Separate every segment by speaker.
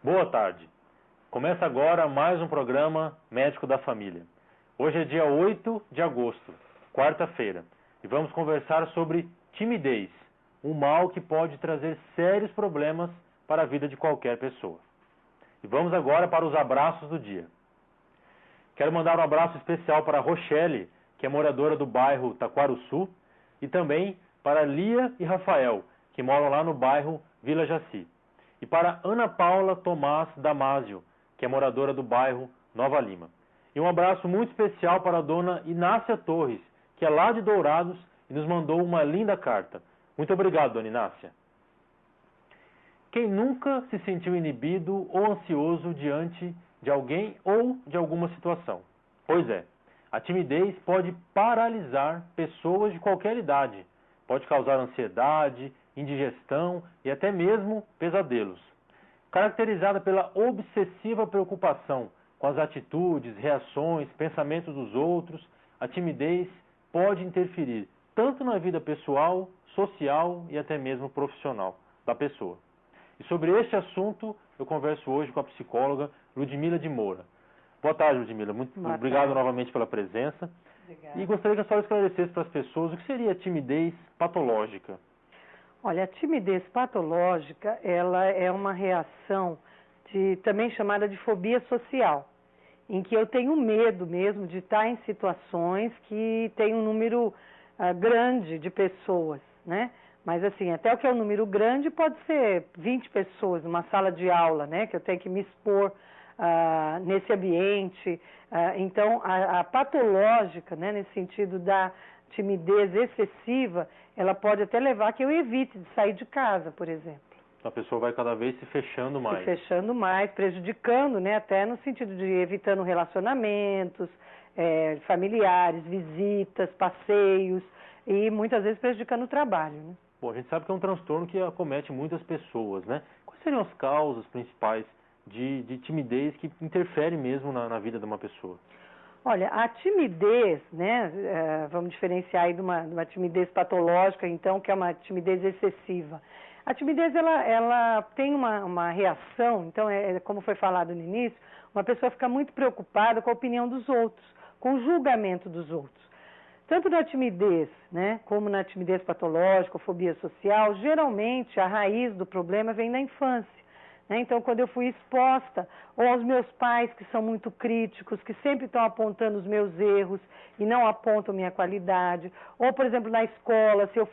Speaker 1: Boa tarde. Começa agora mais um programa Médico da Família. Hoje é dia 8 de agosto, quarta-feira, e vamos conversar sobre timidez, um mal que pode trazer sérios problemas para a vida de qualquer pessoa. E vamos agora para os abraços do dia. Quero mandar um abraço especial para a Rochelle, que é moradora do bairro Taquaruçu, e também para Lia e Rafael, que moram lá no bairro Vila Jaci. E para Ana Paula Tomás Damásio, que é moradora do bairro Nova Lima. E um abraço muito especial para a dona Inácia Torres, que é lá de Dourados e nos mandou uma linda carta. Muito obrigado, dona Inácia. Quem nunca se sentiu inibido ou ansioso diante de alguém ou de alguma situação? Pois é, a timidez pode paralisar pessoas de qualquer idade. Pode causar ansiedade, indigestão e até mesmo pesadelos. Caracterizada pela obsessiva preocupação com as atitudes, reações, pensamentos dos outros, a timidez pode interferir tanto na vida pessoal, social e até mesmo profissional da pessoa. E sobre este assunto eu converso hoje com a psicóloga Ludmila de Moura. Boa tarde, Ludmila. Muito obrigado novamente pela presença. Obrigada. E gostaria que a senhora esclarecesse para as pessoas o que seria a timidez patológica.
Speaker 2: Olha, a timidez patológica, ela é uma reação também chamada de fobia social, em que eu tenho medo mesmo de estar em situações que tem um número grande de pessoas, né? Mas assim, até o que é um número grande pode ser 20 pessoas numa sala de aula, né? Que eu tenho que me expor nesse ambiente. Então, a patológica, né? Nesse sentido da timidez excessiva, ela pode até levar que eu evite de sair de casa, por exemplo.
Speaker 1: A pessoa vai cada vez se fechando mais.
Speaker 2: Se fechando mais, prejudicando, né? Até no sentido de evitando relacionamentos familiares, visitas, passeios e muitas vezes prejudicando o trabalho, né?
Speaker 1: Bom, a gente sabe que é um transtorno que acomete muitas pessoas, né? Quais seriam as causas principais de timidez que interfere mesmo na vida de uma pessoa?
Speaker 2: Olha, a timidez, né, vamos diferenciar aí de uma timidez patológica, então, que é uma timidez excessiva. A timidez, ela tem uma reação, então, como foi falado no início, uma pessoa fica muito preocupada com a opinião dos outros, com o julgamento dos outros. Tanto na timidez, né, como na timidez patológica, fobia social, geralmente a raiz do problema vem da infância. Então, quando eu fui exposta, ou aos meus pais que são muito críticos, que sempre estão apontando os meus erros e não apontam minha qualidade, ou, por exemplo, na escola, se eu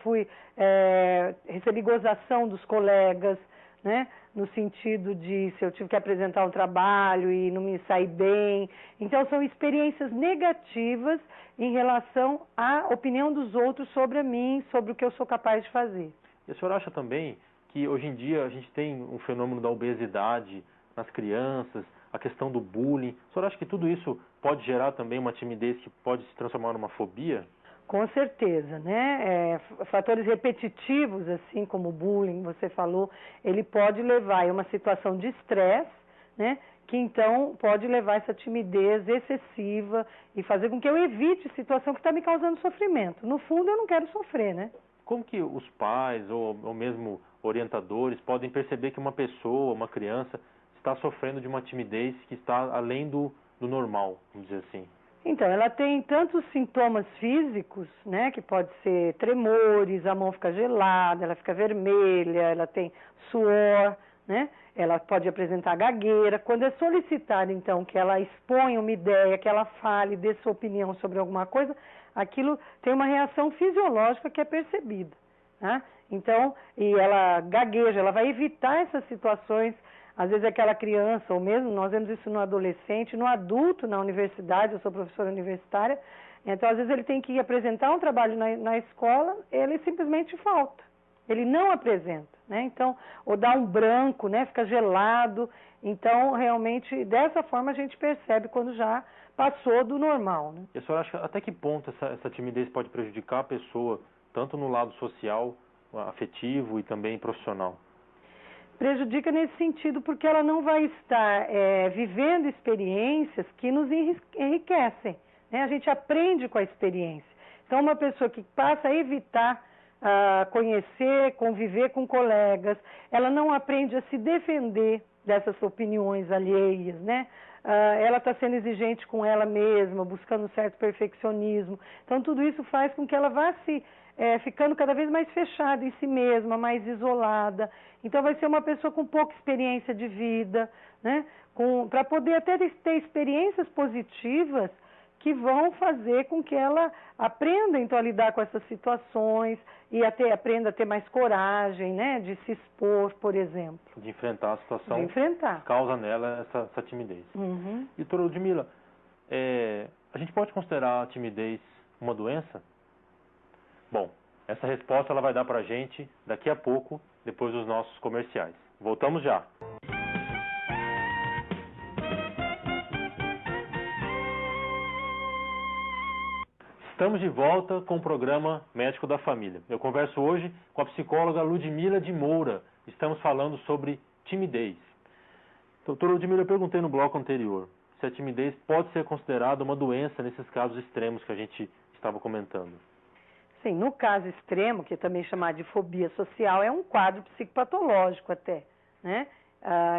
Speaker 2: recebi gozação dos colegas, né? No sentido de se eu tive que apresentar um trabalho e não me saí bem. Então, são experiências negativas em relação à opinião dos outros sobre mim, sobre o que eu sou capaz de fazer.
Speaker 1: E a senhora acha também que hoje em dia a gente tem um fenômeno da obesidade nas crianças, a questão do bullying. A senhora acha que tudo isso pode gerar também uma timidez que pode se transformar numa fobia?
Speaker 2: Com certeza, né? Fatores repetitivos, assim como o bullying, você falou, ele pode levar a uma situação de estresse, né? Que então pode levar essa timidez excessiva e fazer com que eu evite situação que está me causando sofrimento. No fundo, eu não quero sofrer, né?
Speaker 1: Como que os pais ou mesmo orientadores podem perceber que uma pessoa, uma criança, está sofrendo de uma timidez que está além do normal, vamos dizer assim?
Speaker 2: Então, ela tem tantos sintomas físicos, né, que pode ser tremores, a mão fica gelada, ela fica vermelha, ela tem suor, né, ela pode apresentar gagueira. Quando é solicitado, então, que ela exponha uma ideia, que ela fale, dê sua opinião sobre alguma coisa, aquilo tem uma reação fisiológica que é percebida, né? Então, e ela gagueja, ela vai evitar essas situações. Às vezes aquela criança, ou mesmo nós vemos isso no adolescente, no adulto na universidade, eu sou professora universitária, então às vezes ele tem que apresentar um trabalho na escola, ele simplesmente falta, ele não apresenta, né? Então, ou dá um branco, né? Fica gelado, então realmente dessa forma a gente percebe quando já passou do normal, né?
Speaker 1: E a senhora acha até que ponto essa timidez pode prejudicar a pessoa, tanto no lado social, afetivo e também profissional?
Speaker 2: Prejudica nesse sentido porque ela não vai estar vivendo experiências que nos enriquecem, né? A gente aprende com a experiência. Então, uma pessoa que passa a evitar conhecer, conviver com colegas, ela não aprende a se defender, dessas opiniões alheias, né? Ela está sendo exigente com ela mesma, buscando um certo perfeccionismo. Então, tudo isso faz com que ela vá ficando cada vez mais fechada em si mesma, mais isolada. Então, vai ser uma pessoa com pouca experiência de vida, né? Para poder até ter experiências positivas que vão fazer com que ela aprenda, então, a lidar com essas situações e aprenda a ter mais coragem, né, de se expor, por exemplo.
Speaker 1: De enfrentar a situação.
Speaker 2: De enfrentar.
Speaker 1: Que causa nela essa timidez.
Speaker 2: Uhum.
Speaker 1: E, doutora Ludmila, a gente pode considerar a timidez uma doença? Bom, essa resposta ela vai dar pra gente daqui a pouco, depois dos nossos comerciais. Voltamos já. Estamos de volta com o programa Médico da Família. Eu converso hoje com a psicóloga Ludmila de Moura. Estamos falando sobre timidez. Doutora Ludmila, eu perguntei no bloco anterior se a timidez pode ser considerada uma doença nesses casos extremos que a gente estava comentando.
Speaker 2: Sim, no caso extremo, que é também chamado de fobia social, é um quadro psicopatológico até, né?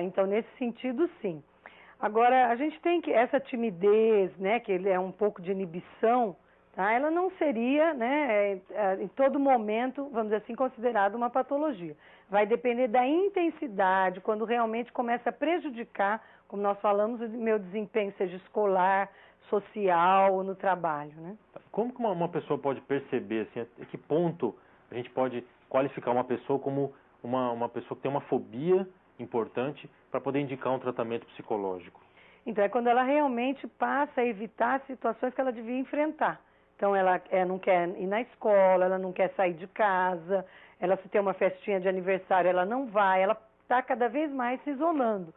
Speaker 2: Então, nesse sentido, sim. Agora, a gente tem que, essa timidez, né, que ele é um pouco de inibição, tá? Ela não seria, né, em todo momento, vamos dizer assim, considerada uma patologia. Vai depender da intensidade, quando realmente começa a prejudicar, como nós falamos, o meu desempenho, seja escolar, social, no trabalho, né?
Speaker 1: Como que uma pessoa pode perceber, assim, a que ponto a gente pode qualificar uma pessoa como uma pessoa que tem uma fobia importante para poder indicar um tratamento psicológico?
Speaker 2: Então, é quando ela realmente passa a evitar situações que ela devia enfrentar. Então, ela não quer ir na escola, ela não quer sair de casa, ela se tem uma festinha de aniversário, ela não vai, ela está cada vez mais se isolando.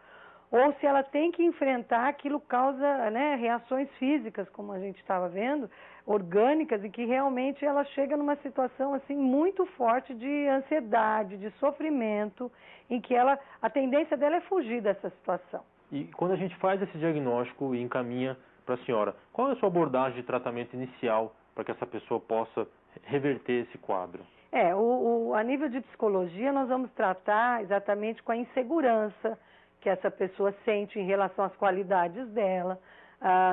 Speaker 2: Ou se ela tem que enfrentar, aquilo causa, né, reações físicas, como a gente estava vendo, orgânicas, e que realmente ela chega numa situação assim muito forte de ansiedade, de sofrimento, em que a tendência dela é fugir dessa situação.
Speaker 1: E quando a gente faz esse diagnóstico e encaminha para a senhora, qual é a sua abordagem de tratamento inicial para que essa pessoa possa reverter esse quadro?
Speaker 2: A nível de psicologia, nós vamos tratar exatamente com a insegurança que essa pessoa sente em relação às qualidades dela.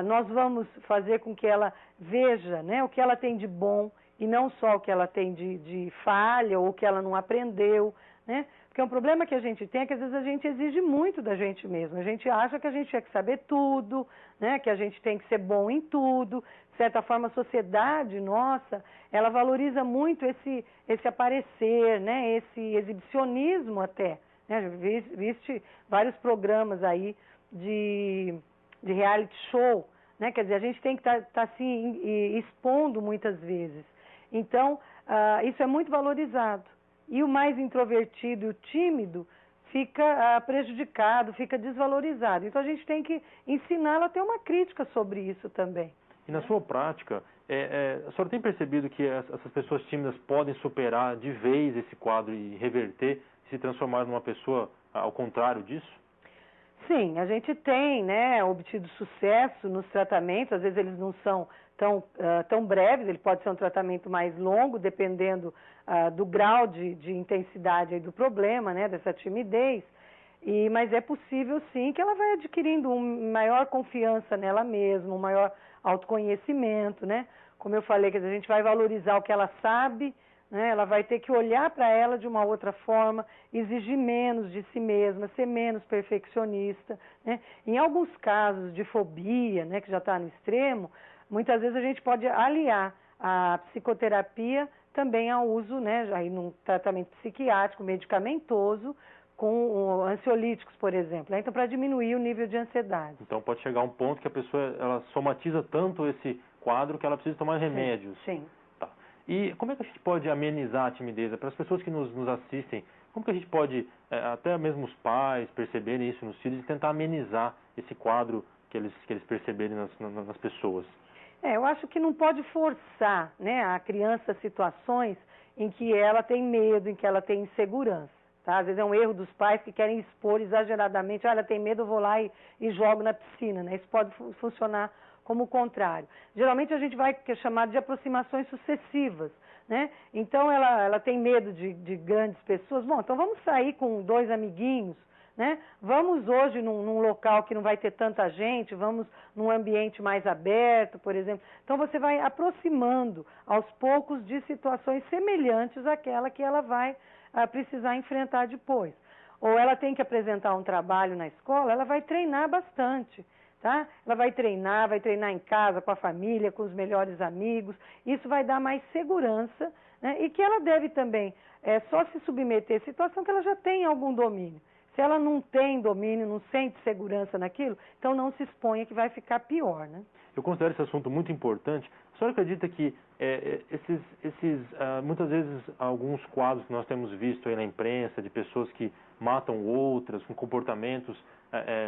Speaker 2: Nós vamos fazer com que ela veja, né, o que ela tem de bom e não só o que ela tem de falha ou o que ela não aprendeu, né? Porque um problema que a gente tem é que às vezes a gente exige muito da gente mesmo. A gente acha que a gente tinha que saber tudo, né, que a gente tem que ser bom em tudo. De certa forma, a sociedade nossa, ela valoriza muito esse aparecer, né, esse exibicionismo até. Viste vários programas aí de reality show, né? Quer dizer, a gente tem que estar se expondo muitas vezes. Então, isso é muito valorizado. E o mais introvertido e o tímido fica prejudicado, fica desvalorizado. Então, a gente tem que ensiná-la a ter uma crítica sobre isso também.
Speaker 1: E na sua prática, a senhora tem percebido que essas pessoas tímidas podem superar de vez esse quadro e reverter, se transformar numa pessoa ao contrário disso?
Speaker 2: Sim, a gente tem, né, obtido sucesso nos tratamentos. Às vezes eles não são tão breves, ele pode ser um tratamento mais longo, dependendo do grau de intensidade aí do problema, né, dessa timidez. Mas é possível sim que ela vai adquirindo uma maior confiança nela mesma, um maior autoconhecimento, né? Como eu falei, que a gente vai valorizar o que ela sabe, né? Ela vai ter que olhar para ela de uma outra forma, exigir menos de si mesma, ser menos perfeccionista, né? Em alguns casos de fobia, né, que já está no extremo, muitas vezes a gente pode aliar a psicoterapia também ao uso, né, aí num tratamento psiquiátrico, medicamentoso, com ansiolíticos, por exemplo, né? Então, para diminuir o nível de ansiedade.
Speaker 1: Então, pode chegar um ponto que a pessoa ela somatiza tanto esse quadro que ela precisa tomar remédios.
Speaker 2: Sim.
Speaker 1: Tá. E como é que a gente pode amenizar a timidez? Para as pessoas que nos assistem, como que a gente pode, até mesmo os pais, perceberem isso nos filhos e tentar amenizar esse quadro que eles perceberem nas pessoas?
Speaker 2: Eu acho que não pode forçar, né, a criança a situações em que ela tem medo, em que ela tem insegurança. Tá? Às vezes é um erro dos pais que querem expor exageradamente, ela tem medo, eu vou lá e jogo na piscina, né? Isso pode funcionar como o contrário. Geralmente a gente vai chamar de aproximações sucessivas, né? Então ela tem medo de grandes pessoas, bom, então vamos sair com 2 amiguinhos, né? Vamos hoje num local que não vai ter tanta gente, vamos num ambiente mais aberto, por exemplo. Então você vai aproximando aos poucos de situações semelhantes àquela que ela vai precisar enfrentar depois. Ou ela tem que apresentar um trabalho na escola, ela vai treinar bastante, tá? Ela vai treinar em casa, com a família, com os melhores amigos. Isso vai dar mais segurança, né? E que ela deve também só se submeter à situação que ela já tem algum domínio. Se ela não tem domínio, não sente segurança naquilo, então não se exponha que vai ficar pior, né?
Speaker 1: Eu considero esse assunto muito importante. A senhora acredita que muitas vezes alguns quadros que nós temos visto aí na imprensa de pessoas que matam outras com comportamentos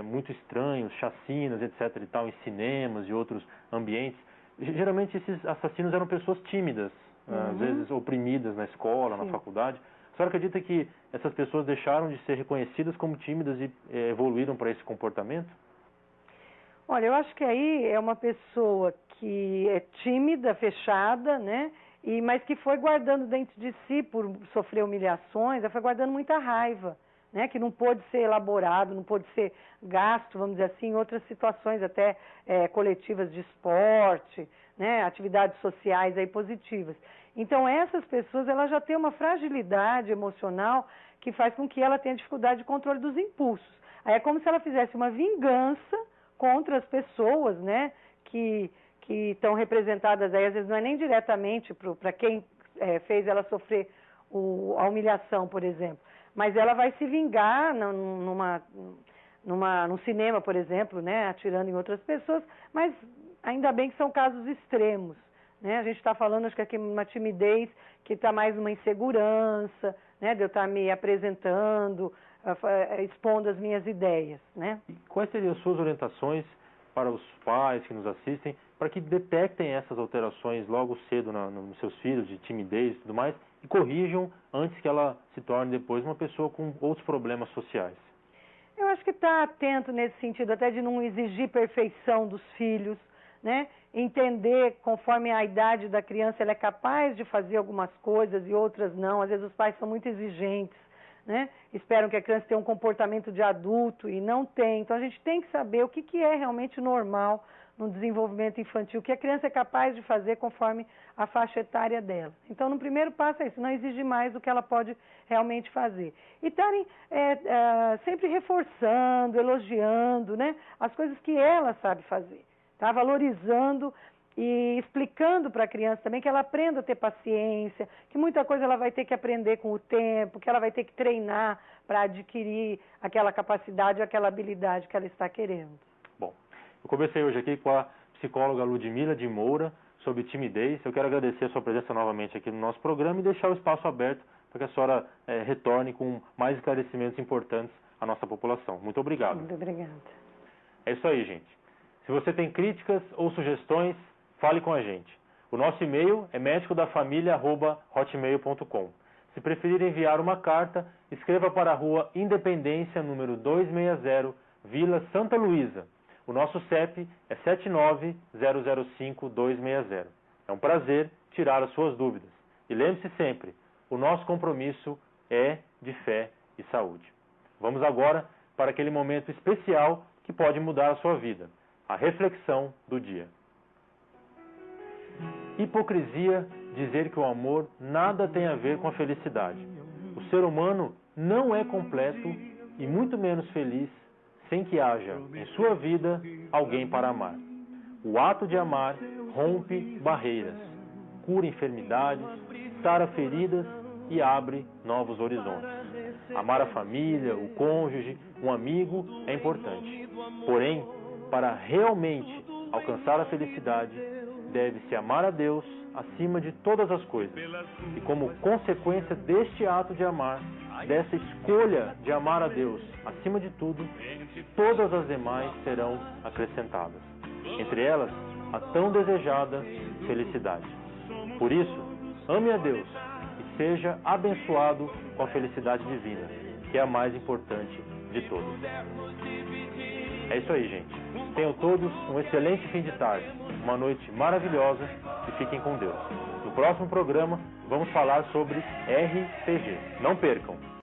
Speaker 1: muito estranhos, chacinas, etc. e tal, em cinemas e outros ambientes, geralmente esses assassinos eram pessoas tímidas, às vezes oprimidas na escola, na faculdade. A senhora acredita que essas pessoas deixaram de ser reconhecidas como tímidas e evoluíram para esse comportamento?
Speaker 2: Olha, eu acho que aí é uma pessoa que é tímida, fechada, né? Mas que foi guardando dentro de si, por sofrer humilhações, ela foi guardando muita raiva, né? Que não pôde ser elaborado, não pôde ser gasto, vamos dizer assim, em outras situações até coletivas de esporte, né? Atividades sociais aí positivas. Então essas pessoas, elas já têm uma fragilidade emocional que faz com que ela tenha dificuldade de controle dos impulsos. Aí é como se ela fizesse uma vingança contra as pessoas, né, que estão representadas aí, às vezes não é nem diretamente para quem fez ela sofrer a humilhação, por exemplo, mas ela vai se vingar num cinema, por exemplo, né, atirando em outras pessoas, mas ainda bem que são casos extremos, né? A gente está falando, acho que aqui uma timidez que está mais uma insegurança, né, de eu estar me apresentando, expondo as minhas ideias, né?
Speaker 1: E quais seriam as suas orientações para os pais que nos assistem, para que detectem essas alterações logo cedo nos seus filhos, de timidez e tudo mais, e corrijam antes que ela se torne depois uma pessoa com outros problemas sociais?
Speaker 2: Eu acho que está atento nesse sentido, até de não exigir perfeição dos filhos, né? Entender conforme a idade da criança, ela é capaz de fazer algumas coisas e outras não. Às vezes os pais são muito exigentes, né? Esperam que a criança tenha um comportamento de adulto e não tem. Então a gente tem que saber o que é realmente normal no desenvolvimento infantil, o que a criança é capaz de fazer conforme a faixa etária dela. Então no primeiro passo é isso, não exigir mais do que ela pode realmente fazer. E estarem sempre reforçando, elogiando, né, as coisas que ela sabe fazer, tá? Valorizando e explicando para a criança também que ela aprenda a ter paciência, que muita coisa ela vai ter que aprender com o tempo, que ela vai ter que treinar para adquirir aquela capacidade, aquela habilidade que ela está querendo.
Speaker 1: Bom, eu conversei hoje aqui com a psicóloga Ludmila de Moura sobre timidez. Eu quero agradecer a sua presença novamente aqui no nosso programa e deixar o espaço aberto para que a senhora retorne com mais esclarecimentos importantes à nossa população. Muito obrigado.
Speaker 2: Muito obrigada.
Speaker 1: É isso aí, gente. Se você tem críticas ou sugestões, fale com a gente. O nosso e-mail é medicodafamilia@hotmail.com. Se preferir enviar uma carta, escreva para a Rua Independência, número 260, Vila Santa Luísa. O nosso CEP é 79005-260. É um prazer tirar as suas dúvidas. E lembre-se sempre, o nosso compromisso é de fé e saúde. Vamos agora para aquele momento especial que pode mudar a sua vida. A reflexão do dia. Hipocrisia dizer que o amor nada tem a ver com a felicidade. O ser humano não é completo e muito menos feliz sem que haja em sua vida alguém para amar. O ato de amar rompe barreiras, cura enfermidades, sara feridas e abre novos horizontes. Amar a família, o cônjuge, um amigo é importante. Porém, para realmente alcançar a felicidade, deve-se amar a Deus acima de todas as coisas. E como consequência deste ato de amar, dessa escolha de amar a Deus acima de tudo, todas as demais serão acrescentadas. Entre elas, a tão desejada felicidade. Por isso, ame a Deus e seja abençoado com a felicidade divina, que é a mais importante de todas. É isso aí, gente. Tenham todos um excelente fim de tarde, uma noite maravilhosa e fiquem com Deus. No próximo programa, vamos falar sobre RPG. Não percam!